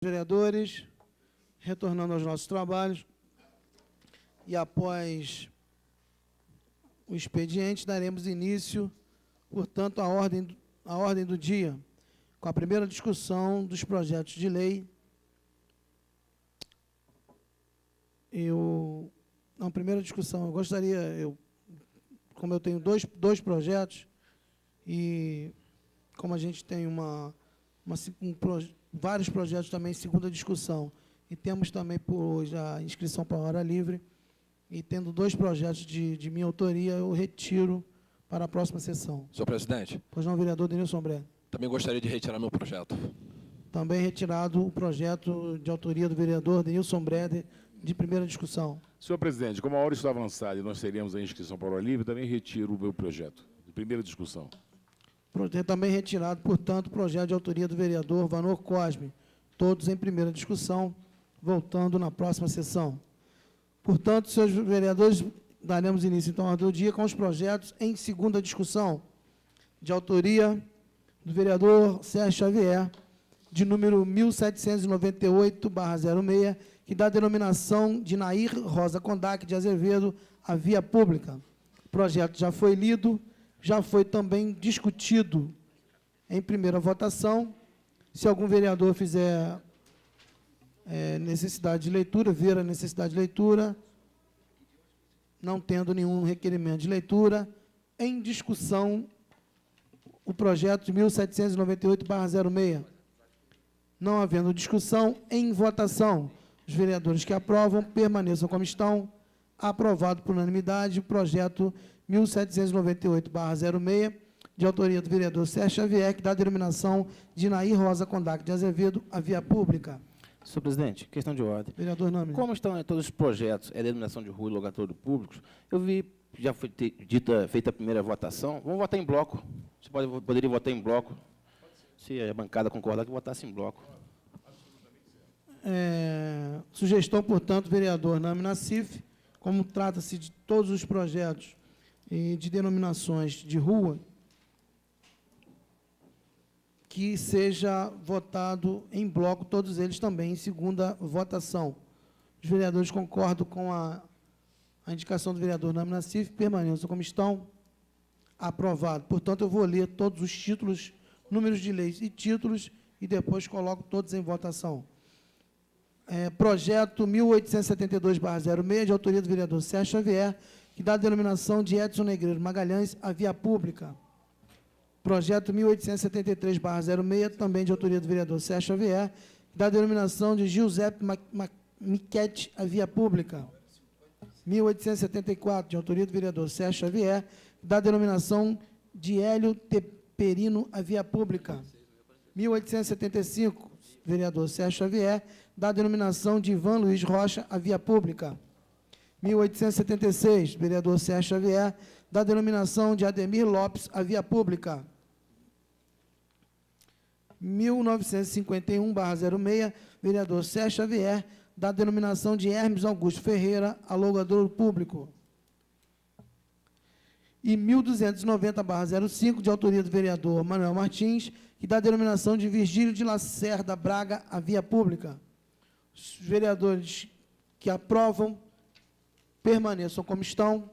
Vereadores, retornando aos nossos trabalhos, e após o expediente, daremos início, portanto, à ordem do dia, com a primeira discussão dos projetos de lei. Na primeira discussão, eu gostaria, como eu tenho dois projetos, e como a gente tem vários projetos também em segunda discussão, e temos também por hoje a inscrição para a hora livre, e tendo dois projetos de minha autoria, eu retiro para a próxima sessão. Senhor presidente. Pois não, vereador Denilson Bré. Também gostaria de retirar meu projeto. Também retirado o projeto de autoria do vereador Denilson Bré, de primeira discussão. Senhor presidente, como a hora está avançada e nós teríamos a inscrição para a hora livre, também retiro o meu projeto, de primeira discussão. Também retirado, portanto, o projeto de autoria do vereador Vanor Cosme, todos em primeira discussão, voltando na próxima sessão. Portanto, senhores vereadores, daremos início, então, à ordem do dia com os projetos em segunda discussão, de autoria do vereador Sérgio Xavier, de número 1798/06, que dá a denominação de Nair Rosa Kondak de Azevedo à via pública. O projeto já foi lido, já foi também discutido em primeira votação. Se algum vereador fizer necessidade de leitura, ver a necessidade de leitura, não tendo nenhum requerimento de leitura, em discussão, o projeto de 1798/06. Não havendo discussão, em votação, os vereadores que aprovam permaneçam como estão. Aprovado por unanimidade o projeto 1798/06, de autoria do vereador Sérgio Xavier, que dá a denominação de Nair Rosa Kondak de Azevedo à via pública. Senhor presidente, questão de ordem. Vereador Nami. Como estão todos os projetos, denominação de rua e locatório públicos, eu vi, já foi feita a primeira votação, vamos votar em bloco. Você poderia votar em bloco, se a bancada concordar que votasse em bloco. Sugestão, portanto, do vereador Nami Nassif, como trata-se de todos os projetos e de denominações de rua, que seja votado em bloco, todos eles também, em segunda votação. Os vereadores concordam com a indicação do vereador Nami Nassif, permaneçam como estão. Aprovado. Portanto, eu vou ler todos os títulos, números de leis e títulos, e depois coloco todos em votação. Projeto 1872/06, de autoria do vereador Sérgio Xavier, que dá a denominação de Edson Negreiro Magalhães à via pública. Projeto 1873/06, também de autoria do vereador Sérgio Xavier, que dá a denominação de Giuseppe Michetti à via pública. 1874, de autoria do vereador Sérgio Xavier, que dá a denominação de Hélio Teperino à via pública. 1875, vereador Sérgio Xavier, dá a denominação de Ivan Luiz Rocha à via pública. 1876, vereador Sérgio Xavier, dá a denominação de Ademir Lopes à via pública. 1951/06, vereador Sérgio Xavier, dá a denominação de Hermes Augusto Ferreira, alugador público. E 1290/05, de autoria do vereador Manuel Martins, que dá a denominação de Virgílio de Lacerda Braga à via pública. Os vereadores que aprovam permaneçam como estão.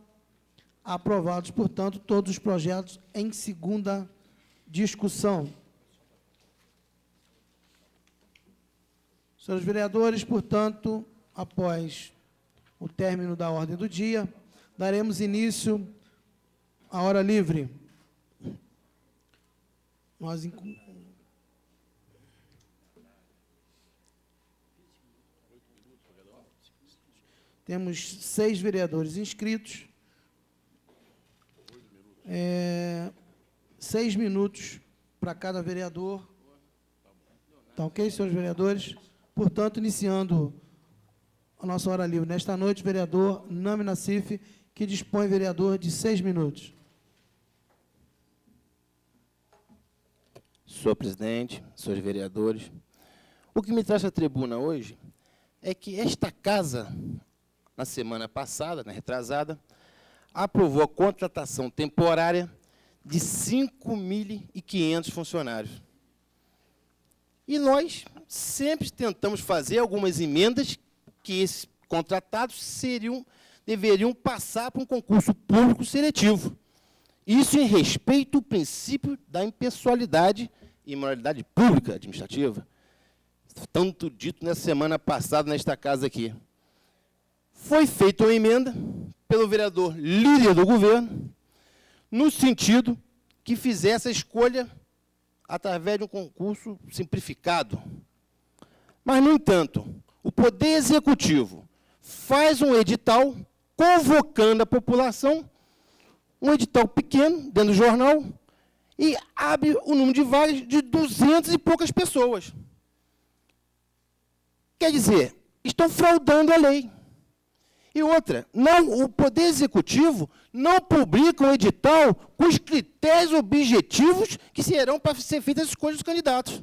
Aprovados, portanto, todos os projetos em segunda discussão. Senhores vereadores, portanto, após o término da ordem do dia, daremos início à hora livre. Temos 6 vereadores inscritos. 6 minutos para cada vereador. Tá ok, senhores vereadores? Portanto, iniciando a nossa hora livre nesta noite, vereador Nami Nassif, que dispõe, vereador, de 6 minutos. Senhor presidente, senhores vereadores, o que me traz à tribuna hoje é que esta casa, na semana passada, na retrasada, aprovou a contratação temporária de 5.500 funcionários. E nós sempre tentamos fazer algumas emendas que esses contratados deveriam passar por um concurso público seletivo. Isso em respeito ao princípio da impessoalidade e moralidade pública administrativa. Tanto dito nessa semana passada nesta casa aqui. Foi feita uma emenda pelo vereador líder do governo, no sentido que fizesse a escolha através de um concurso simplificado. Mas, no entanto, o Poder Executivo faz um edital convocando a população, um edital pequeno, dentro do jornal, e abre o número de vagas de 200 e poucas pessoas. Quer dizer, estão fraudando a lei. E outra, o Poder Executivo não publica um edital com os critérios objetivos que serão para ser feitas as escolhas dos candidatos.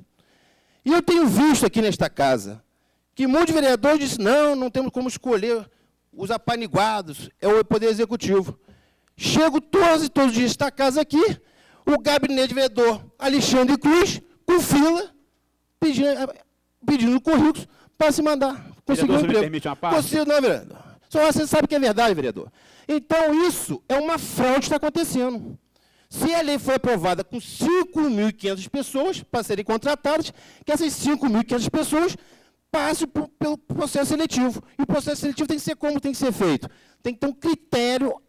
E eu tenho visto aqui nesta casa que muitos vereadores disseram, não temos como escolher os apaniguados, é o Poder Executivo. Chego todos os dias nesta casa aqui, o gabinete de vereador Alexandre Cruz, com fila, pedindo currículos para se mandar conseguir um emprego. Permite uma parte? Consigo, não, vereador. Só você sabe que é verdade, vereador. Então, isso é uma fraude que está acontecendo. Se a lei foi aprovada com 5.500 pessoas para serem contratadas, que essas 5.500 pessoas passem pelo processo seletivo. E o processo seletivo tem que ser como tem que ser feito? Tem que ter um critério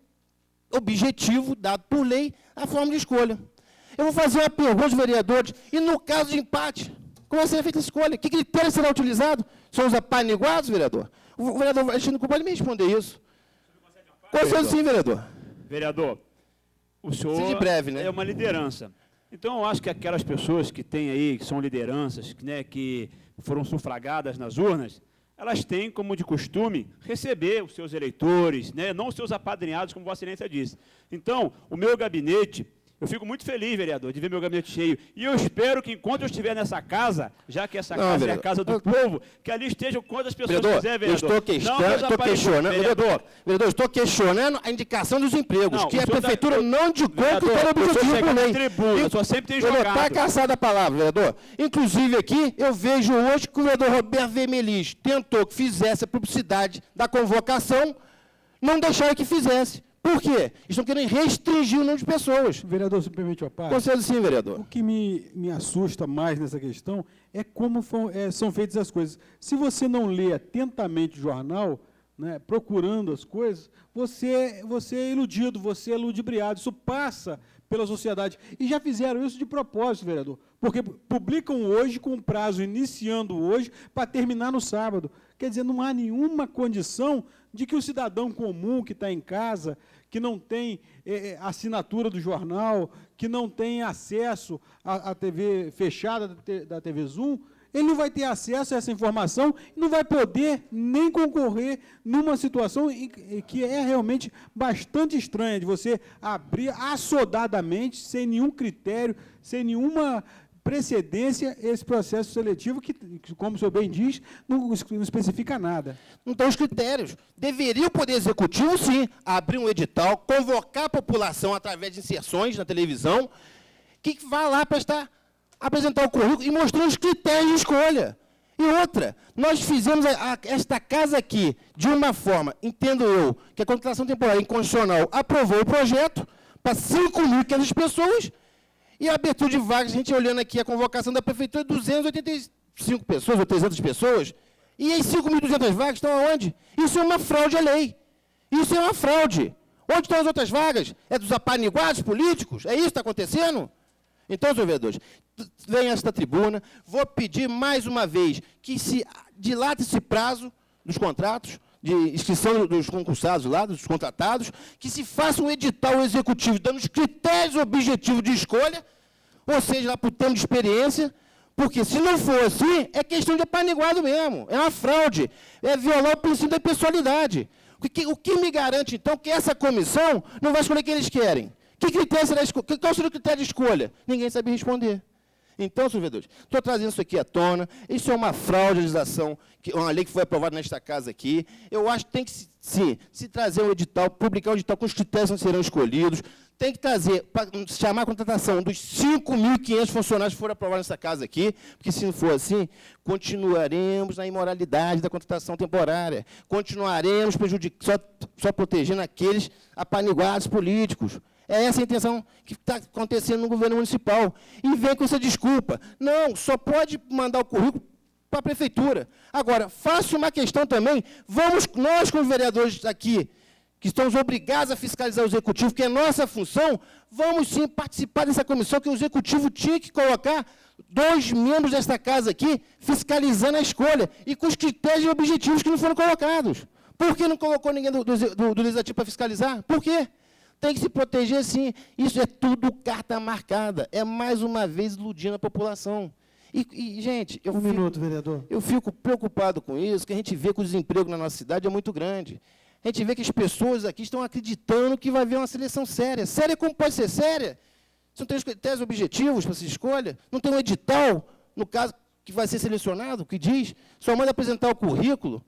objetivo, dado por lei, a forma de escolha. Eu vou fazer uma pergunta aos vereadores, e no caso de empate, como vai ser feita a escolha? Que critério será utilizado? São os apaniguados, vereador? O vereador Alexandre Cruz pode me responder isso. Conselho sim, vereador. Vereador, o senhor Seja breve, né? é uma liderança. Então, eu acho que aquelas pessoas que têm aí, que são lideranças, né, que foram sufragadas nas urnas, elas têm, como de costume, receber os seus eleitores, né, não os seus apadrinhados, como Vossa Excelência disse. Então, o meu gabinete, eu fico muito feliz, vereador, de ver meu gabinete cheio. E eu espero que, enquanto eu estiver nessa casa, já que essa casa vereador, é a casa do povo, que ali estejam quantas pessoas Vereador, quiser, eu vereador. estou questionando, vereador, estou questionando a indicação dos empregos, Não, que o a senhor prefeitura não indicou o vereador, critério eu sou objetivo por chegado lei. na tribuna, o senhor sempre tem Vereador, jogado. está caçada a palavra, vereador. Inclusive aqui, eu vejo hoje que o vereador Roberto Vermeliz tentou que fizesse a publicidade da convocação, não deixaram que fizesse. Por quê? Estão querendo restringir o número de pessoas. Vereador, se me permite uma parte. Conselho sim, vereador. O que me assusta mais nessa questão é como são feitas as coisas. Se você não lê atentamente o jornal, né, procurando as coisas, você é iludido, você é ludibriado. Isso passa pela sociedade. E já fizeram isso de propósito, vereador, porque publicam hoje, com prazo iniciando hoje, para terminar no sábado. Quer dizer, não há nenhuma condição de que o cidadão comum que está em casa, que não tem assinatura do jornal, que não tem acesso à TV fechada da TV Zoom, ele não vai ter acesso a essa informação e não vai poder nem concorrer numa situação que é realmente bastante estranha, de você abrir assodadamente, sem nenhum critério, sem nenhuma precedência, esse processo seletivo que, como o senhor bem diz, não especifica nada. Então, os critérios. Deveria o Poder Executivo, sim, abrir um edital, convocar a população através de inserções na televisão, que vá lá para apresentar o currículo e mostrar os critérios de escolha. E outra, nós fizemos esta casa aqui de uma forma, entendo eu, que a contratação temporária inconstitucional aprovou o projeto para 5.500 pessoas, e a abertura de vagas, a gente olhando aqui a convocação da prefeitura, 285 pessoas ou 300 pessoas, e as 5.200 vagas estão aonde? Isso é uma fraude à lei. Isso é uma fraude. Onde estão as outras vagas? É dos apaniguados políticos? É isso que está acontecendo? Então, senhores vereadores, venha a esta tribuna, vou pedir mais uma vez que se dilate esse prazo dos contratos, de inscrição dos concursados lá, dos contratados, que se faça um edital executivo dando os critérios objetivos de escolha, ou seja, lá para o termo de experiência, porque se não for assim, é questão de apaniguado mesmo, é uma fraude, é violar o princípio da impessoalidade. O que me garante, então, que essa comissão não vai escolher quem eles querem? Que critério será qual será o critério de escolha? Ninguém sabe responder. Então, senhores vereadores, estou trazendo isso aqui à tona, isso é uma fraude de legislação, uma lei que foi aprovada nesta casa aqui. Eu acho que tem que, sim, se trazer um edital, publicar um edital com os critérios que serão escolhidos, tem que trazer, para chamar a contratação dos 5.500 funcionários que foram aprovados nessa casa aqui, porque se não for assim, continuaremos na imoralidade da contratação temporária, continuaremos só protegendo aqueles apaniguados políticos. É essa a intenção que está acontecendo no governo municipal. E vem com essa desculpa. Não, só pode mandar o currículo para a prefeitura. Agora, faça uma questão também, vamos, nós como vereadores aqui, que estamos obrigados a fiscalizar o executivo, que é nossa função, vamos sim participar dessa comissão, que o executivo tinha que colocar 2 membros desta casa aqui, fiscalizando a escolha, e com os critérios e objetivos que não foram colocados. Por que não colocou ninguém do legislativo para fiscalizar? Por quê? Tem que se proteger, sim. Isso é tudo carta marcada. É, mais uma vez, iludindo a população. E gente, minuto, vereador. Eu fico preocupado com isso, que a gente vê que o desemprego na nossa cidade é muito grande. A gente vê que as pessoas aqui estão acreditando que vai haver uma seleção séria. Séria como pode ser séria? Você não tem os critérios objetivos para essa escolha? Não tem um edital, no caso, que vai ser selecionado, que diz, só manda apresentar o currículo.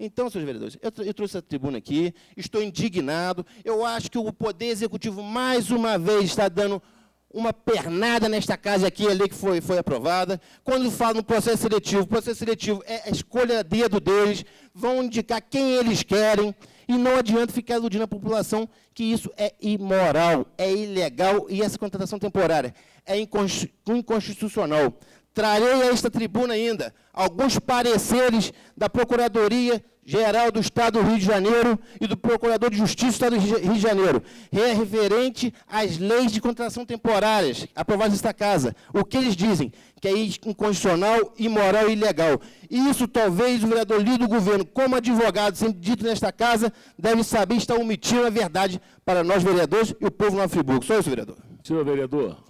Então, senhores vereadores, eu trouxe essa tribuna aqui, estou indignado, eu acho que o Poder Executivo, mais uma vez, está dando uma pernada nesta casa aqui, a lei que foi aprovada. Quando fala no processo seletivo, o processo seletivo é a escolha a dedo deles, vão indicar quem eles querem, e não adianta ficar iludindo a população que isso é imoral, é ilegal, e essa contratação temporária é inconstitucional. Trarei a esta tribuna ainda alguns pareceres da Procuradoria-Geral do Estado do Rio de Janeiro e do Procurador de Justiça do Estado do Rio de Janeiro, referente às leis de contratação temporárias aprovadas nesta casa. O que eles dizem? Que é inconstitucional, imoral e ilegal. E isso, talvez, o vereador líder do governo, como advogado, sendo dito nesta casa, deve saber estar omitindo a verdade para nós, vereadores, e o povo Nova Friburgo. Só isso, vereador. Senhor vereador,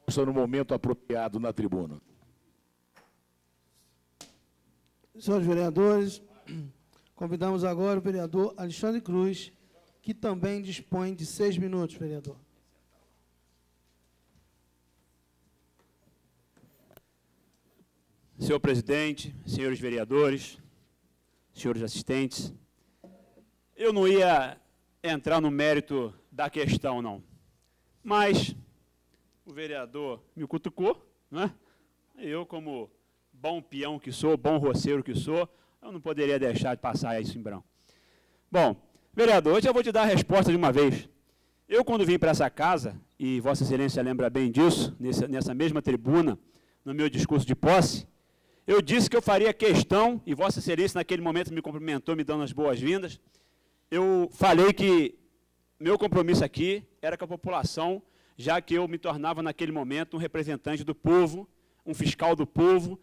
estou no momento apropriado na tribuna. Senhores vereadores, convidamos agora o vereador Alexandre Cruz, que também dispõe de 6 minutos, vereador. Senhor presidente, senhores vereadores, senhores assistentes, eu não ia entrar no mérito da questão, não. Mas o vereador me cutucou, né? Eu, como bom peão que sou, bom roceiro que sou, eu não poderia deixar de passar isso em branco. Bom, vereador, hoje eu vou te dar a resposta de uma vez. Eu, quando vim para essa casa, e Vossa Excelência lembra bem disso, nessa mesma tribuna, no meu discurso de posse, eu disse que eu faria questão, e Vossa Excelência naquele momento me cumprimentou, me dando as boas-vindas, eu falei que meu compromisso aqui era com a população, já que eu me tornava naquele momento um representante do povo, um fiscal do povo,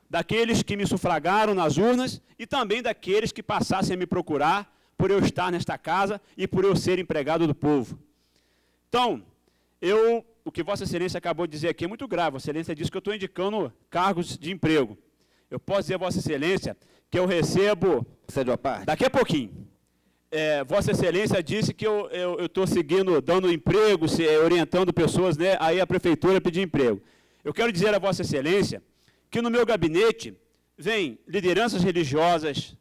daqueles que me sufragaram nas urnas e também daqueles que passassem a me procurar por eu estar nesta casa e por eu ser empregado do povo. Então, o que Vossa Excelência acabou de dizer aqui é muito grave. Vossa Excelência disse que eu estou indicando cargos de emprego. Eu posso dizer a Vossa Excelência que eu recebo, daqui a pouquinho, Vossa Excelência disse que eu estou seguindo, dando emprego, orientando pessoas, né, aí a prefeitura pedir emprego. Eu quero dizer a Vossa Excelência que no meu gabinete vem lideranças religiosas,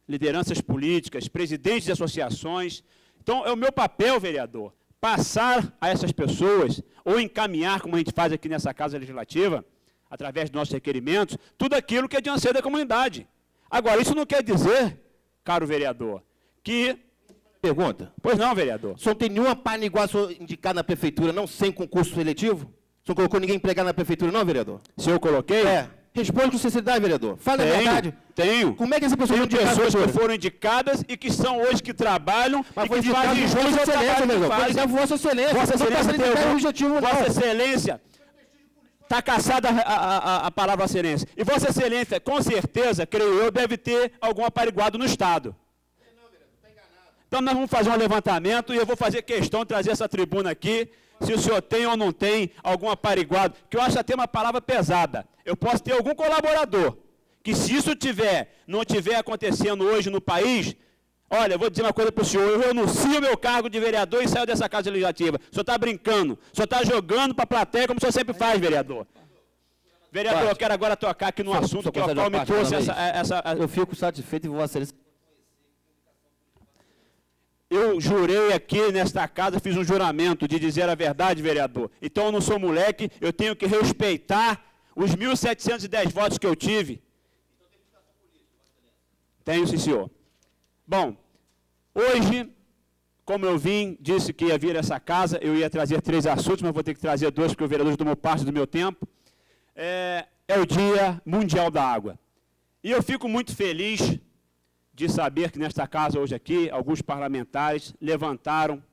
lideranças políticas, presidentes de associações. Então, é o meu papel, vereador, passar a essas pessoas, ou encaminhar, como a gente faz aqui nessa Casa Legislativa, através dos nossos requerimentos, tudo aquilo que é de anseio da comunidade. Agora, isso não quer dizer, caro vereador, que... Pergunta. Pois não, vereador. O senhor não tem nenhuma paniguaça indicada na prefeitura, não, sem concurso seletivo? O senhor colocou ninguém empregado na prefeitura, não, vereador? Se eu coloquei? Responde com sinceridade, vereador. Fala a verdade. Tenho. Como é que essa pessoa tem pessoas que foram indicadas e que são hoje que trabalham mas e foi que fazem Vossa Excelência, vereador. Foi indicado por Vossa Excelência. Vossa Excelência tem algum objetivo, não. Vossa Excelência está caçada a palavra Vossa Excelência. E Vossa Excelência, com certeza, creio eu, deve ter algum apariguado no Estado. Então, nós vamos fazer um levantamento e eu vou fazer questão de trazer essa tribuna aqui, se o senhor tem ou não tem algum apariguado, que eu acho até uma palavra pesada. Eu posso ter algum colaborador, que se isso não estiver acontecendo hoje no país, olha, eu vou dizer uma coisa para o senhor, eu renuncio ao meu cargo de vereador e saio dessa Casa Legislativa. O senhor está brincando, o senhor está jogando para a plateia, como o senhor sempre faz, vereador. Vereador, eu quero agora tocar aqui no assunto que o qual me trouxe essa... Eu fico satisfeito em Vossa Excelência. eu jurei aqui nesta casa, fiz um juramento de dizer a verdade, vereador. Então eu não sou moleque, eu tenho que respeitar os 1.710 votos que eu tive. Tenho, sim, senhor. Bom, hoje, como eu disse que ia vir essa casa, eu ia trazer 3 assuntos, mas vou ter que trazer 2, porque o vereador tomou parte do meu tempo. É o Dia Mundial da Água. E eu fico muito feliz de saber que nesta casa hoje aqui, alguns parlamentares levantaram,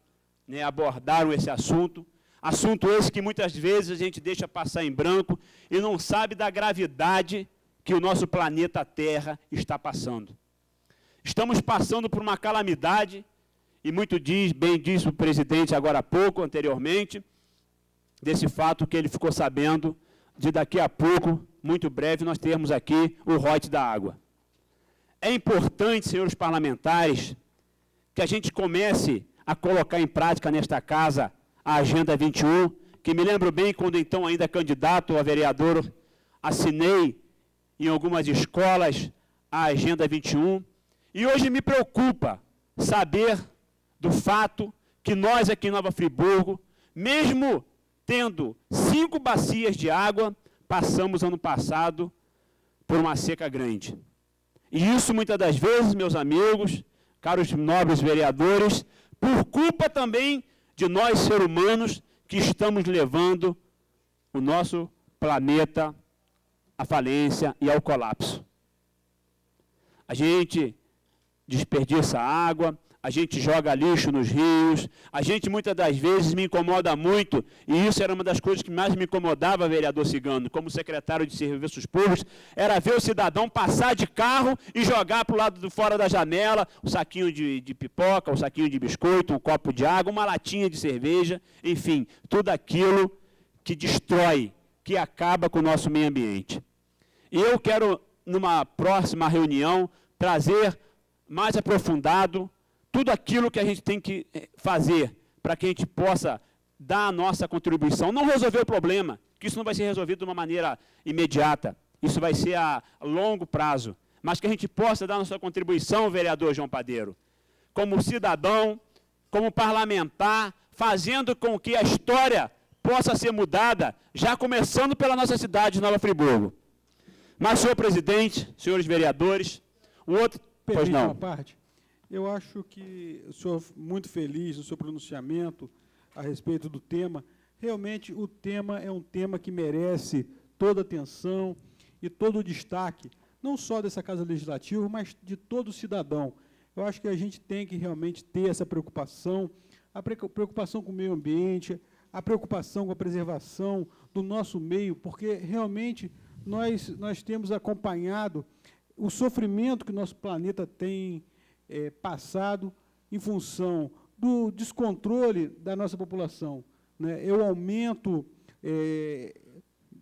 abordaram esse assunto. Assunto esse que muitas vezes a gente deixa passar em branco e não sabe da gravidade que o nosso planeta Terra está passando. Estamos passando por uma calamidade, e bem disse o presidente agora há pouco, anteriormente, desse fato que ele ficou sabendo de daqui a pouco, muito breve, nós termos aqui o rote da água. É importante, senhores parlamentares, que a gente comece a colocar em prática nesta casa a Agenda 21, que me lembro bem quando então ainda candidato a vereador, assinei em algumas escolas a Agenda 21, e hoje me preocupa saber do fato que nós aqui em Nova Friburgo, mesmo tendo 5 bacias de água, passamos ano passado por uma seca grande. E isso muitas das vezes, meus amigos, caros nobres vereadores, por culpa também de nós, seres humanos, que estamos levando o nosso planeta à falência e ao colapso. A gente desperdiça água, a gente joga lixo nos rios, a gente muitas das vezes me incomoda muito, e isso era uma das coisas que mais me incomodava, vereador Cigano, como secretário de Serviços Públicos, era ver o cidadão passar de carro e jogar para o lado de fora da janela o saquinho de pipoca, o saquinho de biscoito, um copo de água, uma latinha de cerveja, enfim, tudo aquilo que destrói, que acaba com o nosso meio ambiente. E eu quero, numa próxima reunião, trazer mais aprofundado tudo aquilo que a gente tem que fazer para que a gente possa dar a nossa contribuição. Não resolver o problema, que isso não vai ser resolvido de uma maneira imediata. Isso vai ser a longo prazo. Mas que a gente possa dar a nossa contribuição, vereador João Padeiro, como cidadão, como parlamentar, fazendo com que a história possa ser mudada, já começando pela nossa cidade de Nova Friburgo. Mas, senhor presidente, senhores vereadores, o outro... Pois não. Uma parte. Eu acho que o senhor muito feliz no seu pronunciamento a respeito do tema. Realmente, o tema é um tema que merece toda a atenção e todo o destaque, não só dessa Casa Legislativa, mas de todo cidadão. Eu acho que a gente tem que realmente ter essa preocupação, a preocupação com o meio ambiente, a preocupação com a preservação do nosso meio, porque realmente nós temos acompanhado o sofrimento que o nosso planeta tem passado em função do descontrole da nossa população, né? É o aumento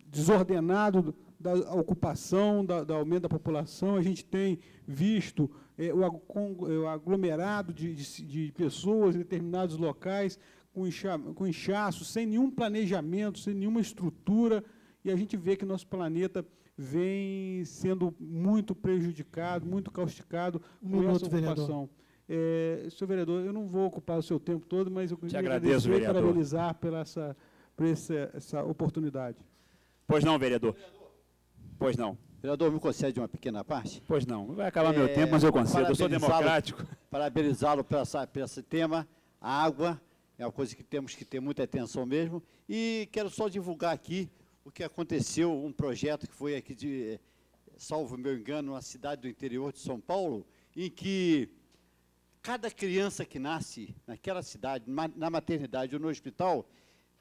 desordenado da ocupação, do aumento da população. A gente tem visto o aglomerado de pessoas em determinados locais com inchaço, sem nenhum planejamento, sem nenhuma estrutura, e a gente vê que nosso planeta vem sendo muito prejudicado, muito causticado com essa ocupação. Senhor vereador, eu não vou ocupar o seu tempo todo, mas eu queria agradecer e parabenizar por essa oportunidade. Pois não, vereador. Pois não. Vereador, me concede uma pequena parte? Pois não. Vai acabar meu tempo, mas eu concedo. Eu sou democrático. Parabenizá-lo por esse tema. A água é uma coisa que temos que ter muita atenção mesmo. E quero só divulgar aqui o que aconteceu, um projeto que foi aqui salvo meu engano, uma cidade do interior de São Paulo, em que cada criança que nasce naquela cidade, na maternidade ou no hospital,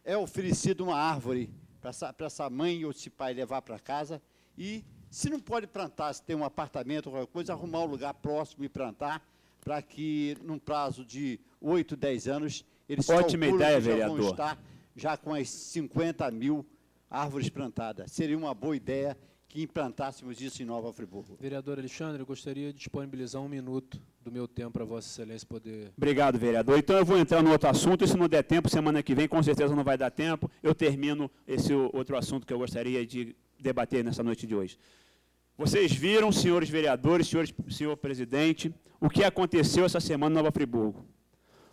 é oferecida uma árvore para essa mãe ou esse pai levar para casa, e se não pode plantar, se tem um apartamento ou qualquer coisa, arrumar um lugar próximo e plantar, para que, num prazo de 8, 10 anos, eles Ótima ideia, já vereador. vão estar já com as 50 mil árvores plantadas. Seria uma boa ideia que implantássemos isso em Nova Friburgo. Vereador Alexandre, eu gostaria de disponibilizar 1 minuto do meu tempo para Vossa Excelência poder... Obrigado, vereador. Então, eu vou entrar no outro assunto, e se não der tempo, semana que vem, com certeza não vai dar tempo, eu termino esse outro assunto que eu gostaria de debater nessa noite de hoje. Vocês viram, senhores vereadores, senhor presidente, o que aconteceu essa semana em Nova Friburgo.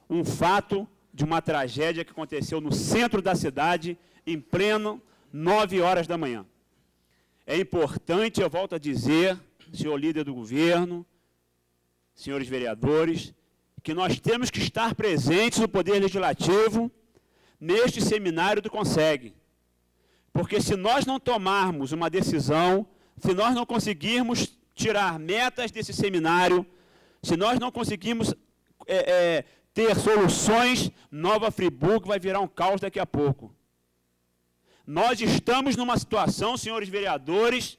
um fato de uma tragédia que aconteceu no centro da cidade, em pleno 9 horas da manhã. É importante, eu volto a dizer, senhor líder do governo, senhores vereadores, que nós temos que estar presentes no Poder Legislativo neste seminário do CONSEG. Porque se nós não tomarmos uma decisão, se nós não conseguirmos tirar metas desse seminário, se nós não conseguirmos ter soluções, Nova Friburgo vai virar um caos daqui a pouco. Nós estamos numa situação, senhores vereadores,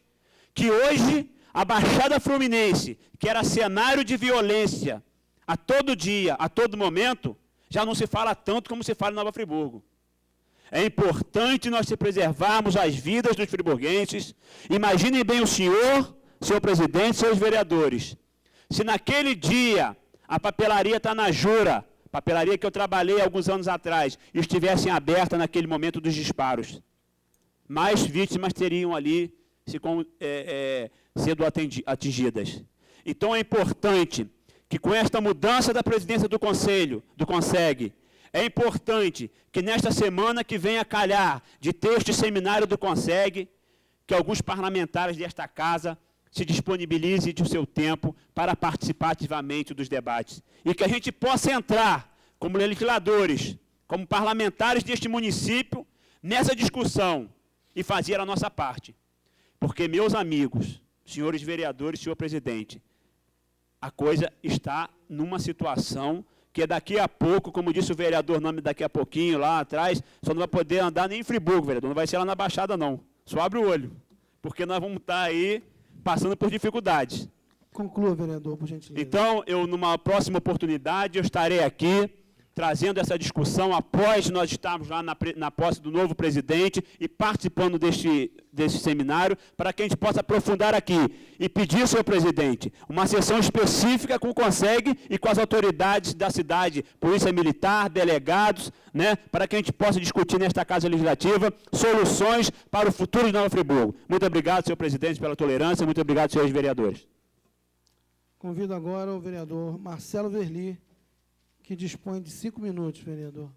que hoje a Baixada Fluminense, que era cenário de violência a todo dia, a todo momento, já não se fala tanto como se fala em Nova Friburgo. É importante nós preservarmos as vidas dos friburguenses. Imaginem bem o senhor presidente, seus vereadores. Se naquele dia a papelaria Tanajura, papelaria que eu trabalhei alguns anos atrás, estivessem aberta naquele momento dos disparos, mais vítimas teriam ali sendo atingidas. Então é importante que com esta mudança da presidência do Conselho, do CONSEG, é importante que nesta semana que vem a calhar de ter este seminário do CONSEG, que alguns parlamentares desta casa se disponibilizem de seu tempo para participar ativamente dos debates. E que a gente possa entrar como legisladores, como parlamentares deste município, nessa discussão e fazer a nossa parte. Porque, meus amigos, senhores vereadores, senhor presidente, a coisa está numa situação que daqui a pouco, como disse o vereador Nome daqui a pouquinho, lá atrás, só não vai poder andar nem em Friburgo, vereador, não vai ser lá na Baixada, não. Só abre o olho, porque nós vamos estar aí passando por dificuldades. Conclua, vereador, por gentileza. Então, numa próxima oportunidade, eu estarei aqui trazendo essa discussão após nós estarmos lá na posse do novo presidente e participando deste seminário, para que a gente possa aprofundar aqui e pedir, senhor presidente, uma sessão específica com o CONSEG e com as autoridades da cidade, polícia militar, delegados, né, para que a gente possa discutir nesta Casa Legislativa soluções para o futuro de Nova Friburgo. Muito obrigado, senhor presidente, pela tolerância, muito obrigado, senhores vereadores. Convido agora o vereador Marcelo Verli, que dispõe de 5 minutos, vereador.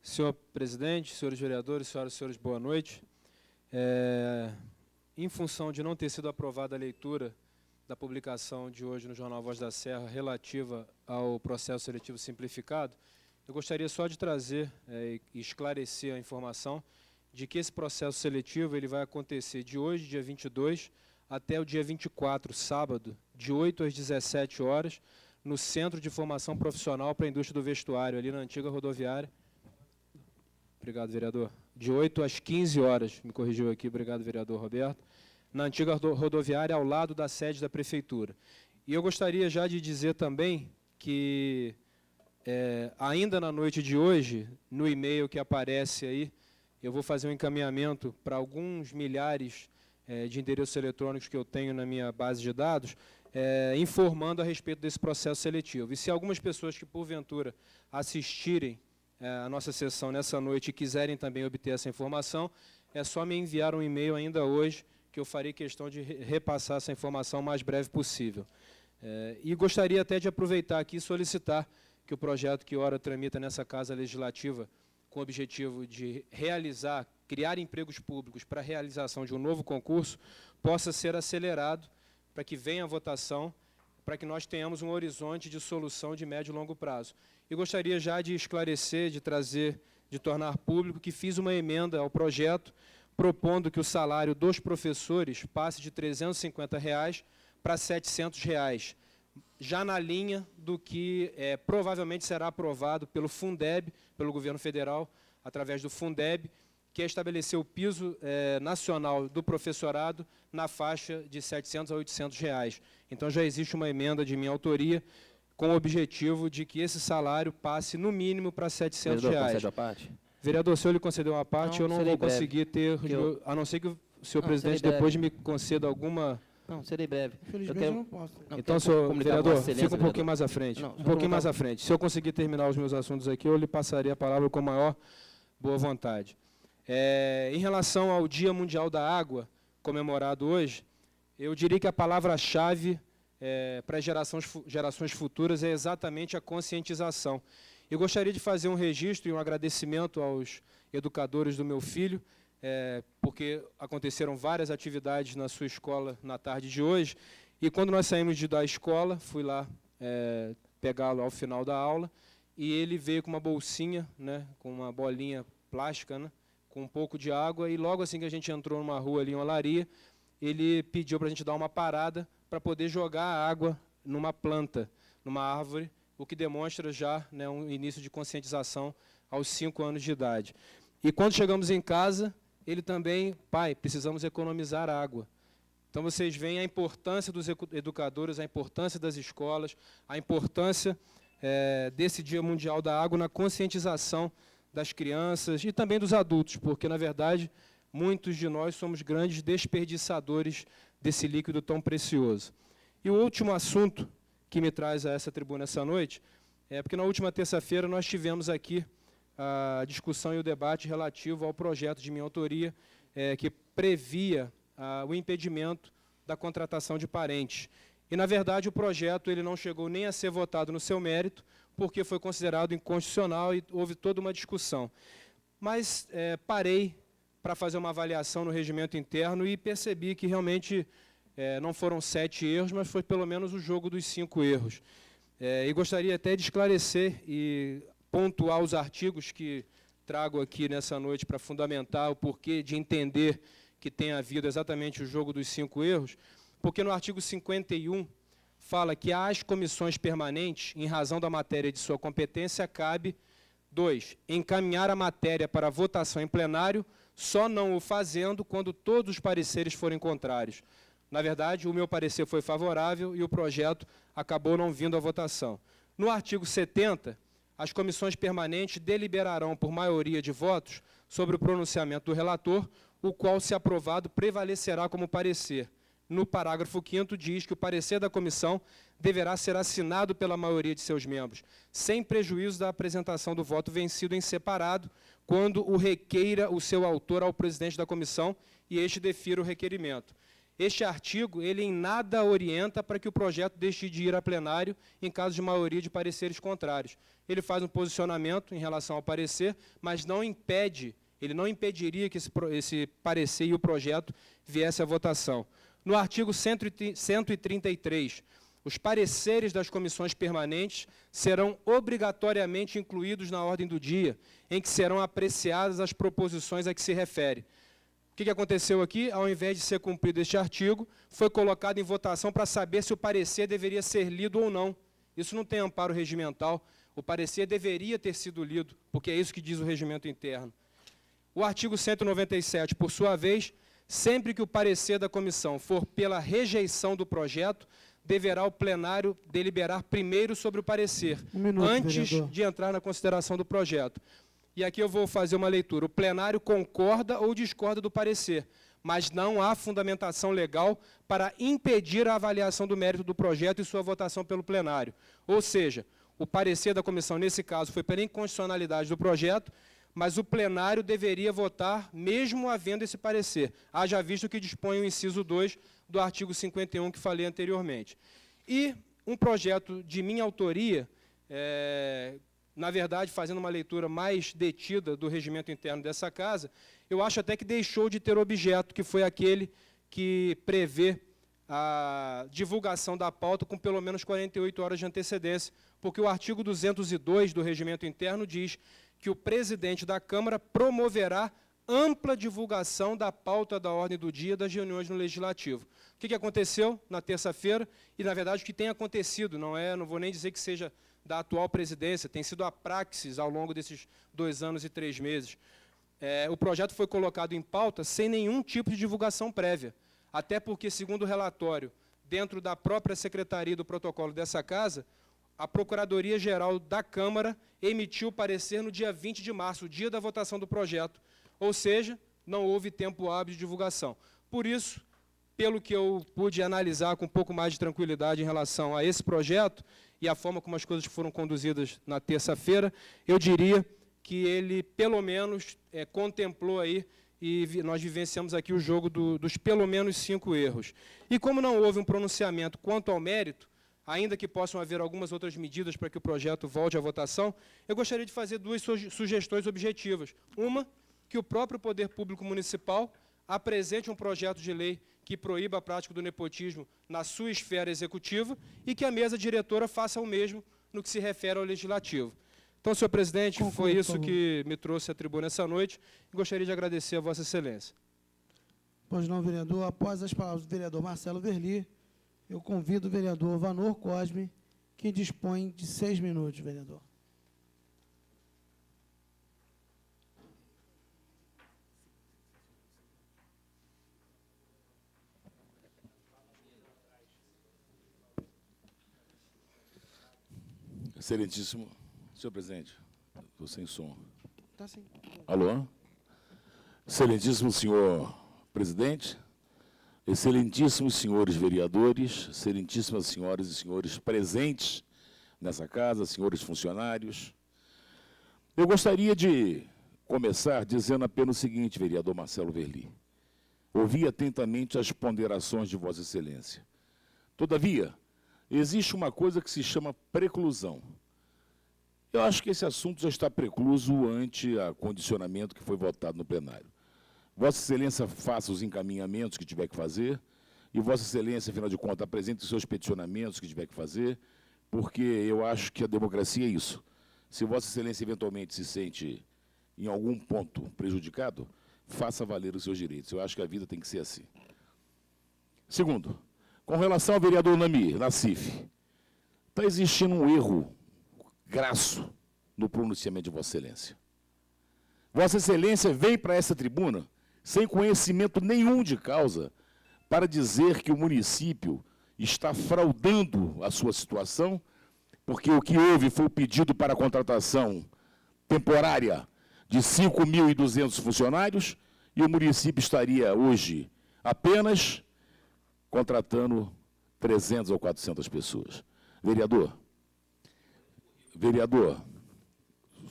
Senhor presidente, senhores vereadores, senhoras e senhores, boa noite. Em função de não ter sido aprovada a leitura da publicação de hoje no Jornal Voz da Serra relativa ao processo seletivo simplificado, eu gostaria só de trazer e esclarecer a informação de que esse processo seletivo ele vai acontecer de hoje, dia 22, até o dia 24, sábado, de 8 às 17 horas, no Centro de Formação Profissional para a Indústria do Vestuário, ali na antiga rodoviária. Obrigado, vereador. De 8 às 15 horas, me corrigiu aqui, obrigado, vereador Roberto, na antiga rodoviária, ao lado da sede da Prefeitura. E eu gostaria já de dizer também que ainda na noite de hoje, no e-mail que aparece aí, eu vou fazer um encaminhamento para alguns milhares de endereços eletrônicos que eu tenho na minha base de dados, informando a respeito desse processo seletivo. E se algumas pessoas que, porventura, assistirem a nossa sessão nessa noite e quiserem também obter essa informação, é só me enviar um e-mail ainda hoje, que eu farei questão de repassar essa informação o mais breve possível. E gostaria até de aproveitar aqui e solicitar que o projeto que ora tramita nessa Casa Legislativa, com o objetivo de criar empregos públicos para a realização de um novo concurso, possa ser acelerado para que venha a votação, para que nós tenhamos um horizonte de solução de médio e longo prazo. E gostaria já de esclarecer, de tornar público que fiz uma emenda ao projeto, propondo que o salário dos professores passe de R$ 350 para R$ 700, já na linha do que provavelmente será aprovado pelo Fundeb, pelo governo federal, através do Fundeb, que é estabelecer o piso nacional do professorado na faixa de R$ 700 a R$ 800. Então, já existe uma emenda de minha autoria com o objetivo de que esse salário passe, no mínimo, para R$ 700. Vereador, concede a parte? Vereador, se eu lhe conceder uma parte, eu não vou conseguir ter, a não ser que o senhor presidente depois me conceda alguma... Não, serei breve. Infelizmente, eu não posso. Então, senhor vereador, fica um pouquinho mais à frente. Um pouquinho mais à frente. Se eu conseguir terminar os meus assuntos aqui, eu lhe passaria a palavra com maior boa vontade. Em relação ao Dia Mundial da Água, comemorado hoje, eu diria que a palavra-chave para as gerações futuras é exatamente a conscientização. Eu gostaria de fazer um registro e um agradecimento aos educadores do meu filho, porque aconteceram várias atividades na sua escola na tarde de hoje, e quando nós saímos da escola, fui lá pegá-lo ao final da aula, e ele veio com uma bolsinha, né, com uma bolinha plástica, né, com um pouco de água, e logo assim que a gente entrou numa rua ali, em Olaria, ele pediu para a gente dar uma parada para poder jogar a água numa planta, numa árvore, o que demonstra já, né, um início de conscientização aos 5 anos de idade. E quando chegamos em casa, ele também, pai, precisamos economizar água. Então vocês veem a importância dos educadores, a importância das escolas, a importância desse Dia Mundial da Água na conscientização das crianças e também dos adultos, porque, na verdade, muitos de nós somos grandes desperdiçadores desse líquido tão precioso. E o último assunto que me traz a essa tribuna essa noite é porque na última terça-feira nós tivemos aqui a discussão e o debate relativo ao projeto de minha autoria que previa o impedimento da contratação de parentes. E, na verdade, o projeto ele não chegou nem a ser votado no seu mérito, porque foi considerado inconstitucional e houve toda uma discussão. Mas parei para fazer uma avaliação no regimento interno e percebi que realmente não foram 7 erros, mas foi pelo menos o jogo dos 5 erros. E gostaria até de esclarecer e pontuar os artigos que trago aqui nessa noite para fundamentar o porquê de entender que tem havido exatamente o jogo dos 5 erros, porque no artigo 51 fala que às comissões permanentes, em razão da matéria de sua competência, cabe 2. Encaminhar a matéria para votação em plenário, só não o fazendo quando todos os pareceres forem contrários. Na verdade, o meu parecer foi favorável e o projeto acabou não vindo à votação. No artigo 70, as comissões permanentes deliberarão por maioria de votos sobre o pronunciamento do relator, o qual, se aprovado, prevalecerá como parecer. No parágrafo 5º, diz que o parecer da comissão deverá ser assinado pela maioria de seus membros, sem prejuízo da apresentação do voto vencido em separado, quando o requeira o seu autor ao presidente da comissão e este defira o requerimento. Este artigo, ele em nada orienta para que o projeto deixe de ir a plenário em caso de maioria de pareceres contrários. Ele faz um posicionamento em relação ao parecer, mas não impede, ele não impediria que esse parecer e o projeto viesse à votação. No artigo 133, os pareceres das comissões permanentes serão obrigatoriamente incluídos na ordem do dia, em que serão apreciadas as proposições a que se refere. O que aconteceu aqui? Ao invés de ser cumprido este artigo, foi colocado em votação para saber se o parecer deveria ser lido ou não. Isso não tem amparo regimental. O parecer deveria ter sido lido, porque é isso que diz o regimento interno. O artigo 197, por sua vez, sempre que o parecer da comissão for pela rejeição do projeto, deverá o plenário deliberar primeiro sobre o parecer, antes de entrar na consideração do projeto. E aqui eu vou fazer uma leitura. O plenário concorda ou discorda do parecer, mas não há fundamentação legal para impedir a avaliação do mérito do projeto e sua votação pelo plenário. Ou seja, o parecer da comissão, nesse caso, foi pela inconstitucionalidade do projeto, mas o plenário deveria votar mesmo havendo esse parecer, haja visto que dispõe o inciso 2 do artigo 51 que falei anteriormente. E um projeto de minha autoria, na verdade, fazendo uma leitura mais detida do regimento interno dessa casa, eu acho até que deixou de ter objeto, que foi aquele que prevê a divulgação da pauta com pelo menos 48 horas de antecedência, porque o artigo 202 do regimento interno diz que o presidente da Câmara promoverá ampla divulgação da pauta da ordem do dia das reuniões no Legislativo. O que aconteceu na terça-feira? E, na verdade, o que tem acontecido, não vou nem dizer que seja da atual presidência, tem sido a praxis ao longo desses 2 anos e 3 meses. O projeto foi colocado em pauta sem nenhum tipo de divulgação prévia, até porque, segundo o relatório, dentro da própria secretaria do protocolo dessa casa, a Procuradoria-Geral da Câmara emitiu o parecer no dia 20 de março, o dia da votação do projeto. Ou seja, não houve tempo hábil de divulgação. Por isso, pelo que eu pude analisar com um pouco mais de tranquilidade em relação a esse projeto e a forma como as coisas foram conduzidas na terça-feira, eu diria que ele, pelo menos, contemplou aí, e nós vivenciamos aqui o jogo dos pelo menos 5 erros. E como não houve um pronunciamento quanto ao mérito, ainda que possam haver algumas outras medidas para que o projeto volte à votação, eu gostaria de fazer 2 sugestões objetivas. Uma, que o próprio Poder Público Municipal apresente um projeto de lei que proíba a prática do nepotismo na sua esfera executiva e que a mesa diretora faça o mesmo no que se refere ao Legislativo. Então, senhor presidente, foi isso que me trouxe à tribuna essa noite e gostaria de agradecer a Vossa Excelência. Pois não, vereador. Após as palavras do vereador Marcelo Verli, eu convido o vereador Vanor Cosme, que dispõe de 6 minutos, vereador. Excelentíssimo senhor presidente, estou sem som. Tá sim. Alô? Excelentíssimo senhor presidente, excelentíssimos senhores vereadores, excelentíssimas senhoras e senhores presentes nessa casa, senhores funcionários. Eu gostaria de começar dizendo apenas o seguinte, vereador Marcelo Verli. Ouvi atentamente as ponderações de Vossa Excelência. Todavia, existe uma coisa que se chama preclusão. Eu acho que esse assunto já está precluso ante a condicionamento que foi votado no plenário. Vossa Excelência faça os encaminhamentos que tiver que fazer, e Vossa Excelência, afinal de contas, apresente os seus peticionamentos que tiver que fazer, porque eu acho que a democracia é isso. Se Vossa Excelência eventualmente se sente em algum ponto prejudicado, faça valer os seus direitos. Eu acho que a vida tem que ser assim. Segundo, com relação ao vereador Nassif, está existindo um erro grasso no pronunciamento de Vossa Excelência. Vossa Excelência vem para essa tribuna sem conhecimento nenhum de causa para dizer que o município está fraudando a sua situação, porque o que houve foi o pedido para a contratação temporária de 5.200 funcionários e o município estaria hoje apenas contratando 300 ou 400 pessoas. Vereador,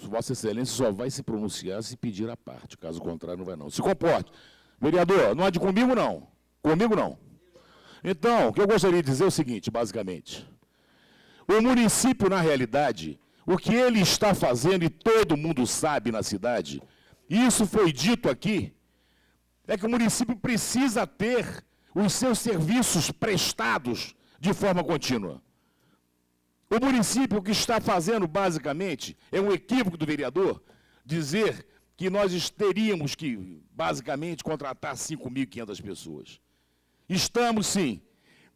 Vossa Excelência só vai se pronunciar se pedir a parte, caso contrário não vai não. Se comporte. Vereador, não é de comigo não. Comigo não. Então, o que eu gostaria de dizer é o seguinte, basicamente. O município, na realidade, o que ele está fazendo, e todo mundo sabe na cidade, e isso foi dito aqui, é que o município precisa ter os seus serviços prestados de forma contínua. O município, o que está fazendo, basicamente, é um equívoco do vereador dizer que nós teríamos que, basicamente, contratar 5.500 pessoas. Estamos, sim.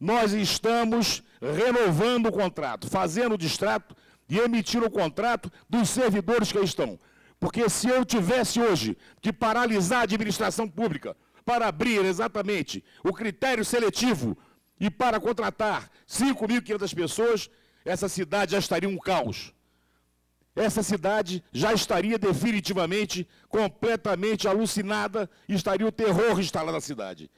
Nós estamos renovando o contrato, fazendo o distrato e emitindo o contrato dos servidores que aí estão. Porque se eu tivesse hoje que paralisar a administração pública para abrir exatamente o critério seletivo e para contratar 5.500 pessoas, essa cidade já estaria um caos. Essa cidade já estaria definitivamente, completamente alucinada, e estaria o terror instalado na cidade.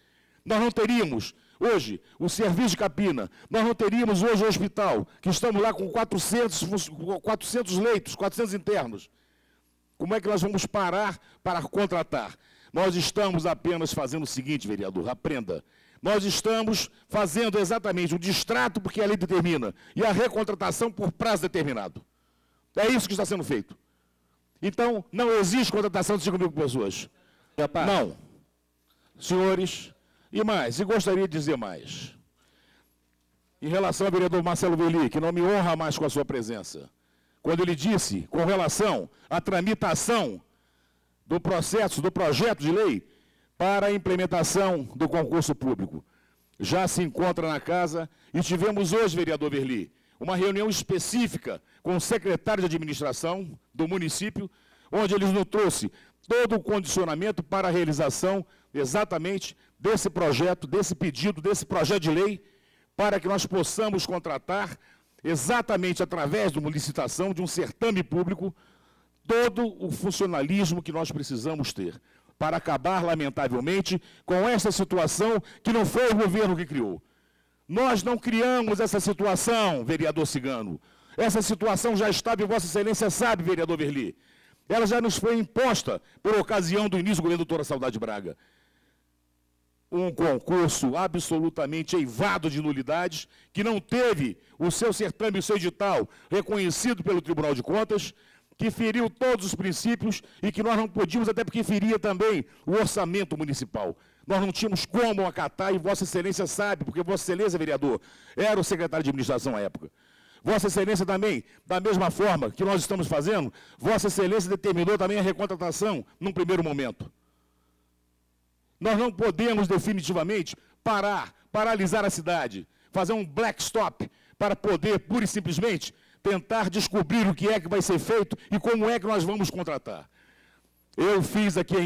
Nós não teríamos hoje o serviço de capina, nós não teríamos hoje o hospital, que estamos lá com 400 leitos, 400 internos. Como é que nós vamos parar para contratar? Nós estamos apenas fazendo o seguinte, vereador, aprenda. Nós estamos fazendo exatamente o distrato, porque a lei determina, e a recontratação por prazo determinado. É isso que está sendo feito. Então, não existe contratação de 5.000 pessoas. Não. Senhores, e mais, e gostaria de dizer mais. Em relação ao vereador Marcelo Verli, que não me honra mais com a sua presença, quando ele disse, com relação à tramitação do processo, do projeto de lei, para a implementação do concurso público. Já se encontra na casa e tivemos hoje, vereador Verli, uma reunião específica com o secretário de administração do município, onde ele nos trouxe todo o condicionamento para a realização exatamente desse projeto, desse pedido, desse projeto de lei, para que nós possamos contratar exatamente através de uma licitação, de um certame público, todo o funcionalismo que nós precisamos ter, para acabar, lamentavelmente, com essa situação que não foi o governo que criou. Nós não criamos essa situação, vereador Cigano. Essa situação já estava, e Vossa Excelência sabe, vereador Verli. Ela já nos foi imposta por ocasião do início do governo da doutora Saudade Braga. Um concurso absolutamente eivado de nulidades, que não teve o seu certame e o seu edital reconhecido pelo Tribunal de Contas, que feriu todos os princípios e que nós não podíamos, até porque feria também o orçamento municipal. Nós não tínhamos como acatar, e Vossa Excelência sabe, porque Vossa Excelência, vereador, era o secretário de administração à época. Vossa Excelência também, da mesma forma que nós estamos fazendo, Vossa Excelência determinou também a recontratação num primeiro momento. Nós não podemos definitivamente paralisar a cidade, fazer um black stop para poder, pura e simplesmente, tentar descobrir o que é que vai ser feito e como é que nós vamos contratar. Eu fiz aqui a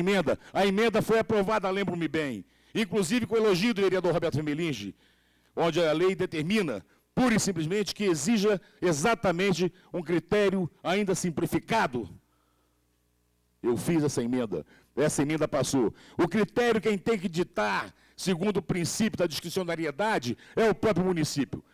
emenda foi aprovada, lembro-me bem, inclusive com o elogio do vereador Roberto Vermelinge, onde a lei determina, pura e simplesmente, que exija exatamente um critério ainda simplificado. Eu fiz essa emenda passou. O critério quem tem que ditar, segundo o princípio da discricionariedade, é o próprio município.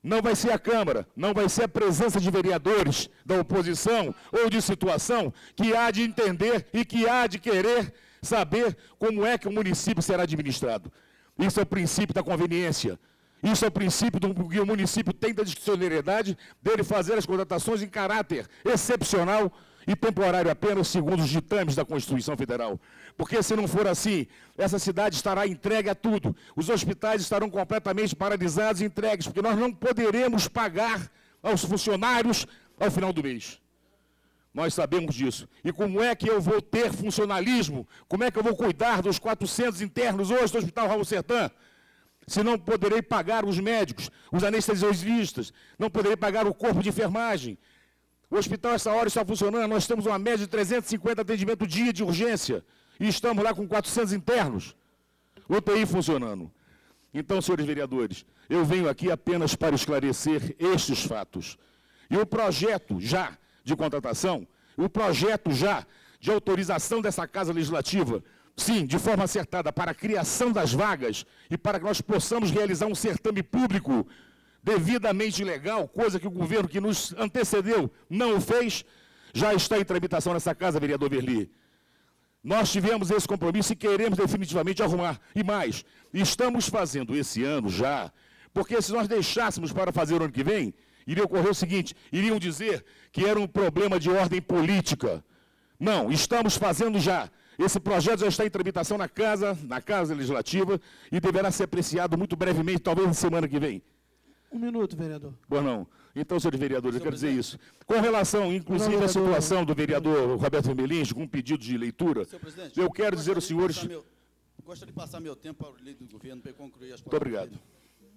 Não vai ser a Câmara, não vai ser a presença de vereadores da oposição ou de situação que há de entender e que há de querer saber como é que o município será administrado. Isso é o princípio da conveniência. Isso é o princípio do que o município tem da discricionariedade dele fazer as contratações em caráter excepcional e temporário apenas, segundo os ditames da Constituição Federal. Porque se não for assim, essa cidade estará entregue a tudo. Os hospitais estarão completamente paralisados e entregues, porque nós não poderemos pagar aos funcionários ao final do mês. Nós sabemos disso. E como é que eu vou ter funcionalismo? Como é que eu vou cuidar dos 400 internos hoje do Hospital Raul Sertã? Se não poderei pagar os médicos, os anestesiologistas, não poderei pagar o corpo de enfermagem. O hospital, essa hora, está funcionando, nós temos uma média de 350 atendimentos dia de urgência, e estamos lá com 400 internos. UTI funcionando. Então, senhores vereadores, eu venho aqui apenas para esclarecer estes fatos. E o projeto já de contratação, o projeto já de autorização dessa Casa Legislativa, sim, de forma acertada, para a criação das vagas e para que nós possamos realizar um certame público devidamente legal, coisa que o governo que nos antecedeu não o fez, já está em tramitação nessa casa, vereador Verli. Nós tivemos esse compromisso e queremos definitivamente arrumar. E mais, estamos fazendo esse ano já, porque se nós deixássemos para fazer o ano que vem, iria ocorrer o seguinte, iriam dizer que era um problema de ordem política. Não, estamos fazendo já. Esse projeto já está em tramitação na Casa Legislativa e deverá ser apreciado muito brevemente, talvez na semana que vem. Um minuto, vereador. Bom, não. Então, senhores vereadores, eu quero dizer isso. Com relação, inclusive, à situação do vereador Roberto Vermelinge, com um pedido de leitura, eu quero dizer aos senhores... Gostaria de passar meu tempo para o líder do governo para concluir as palavras. Muito obrigado.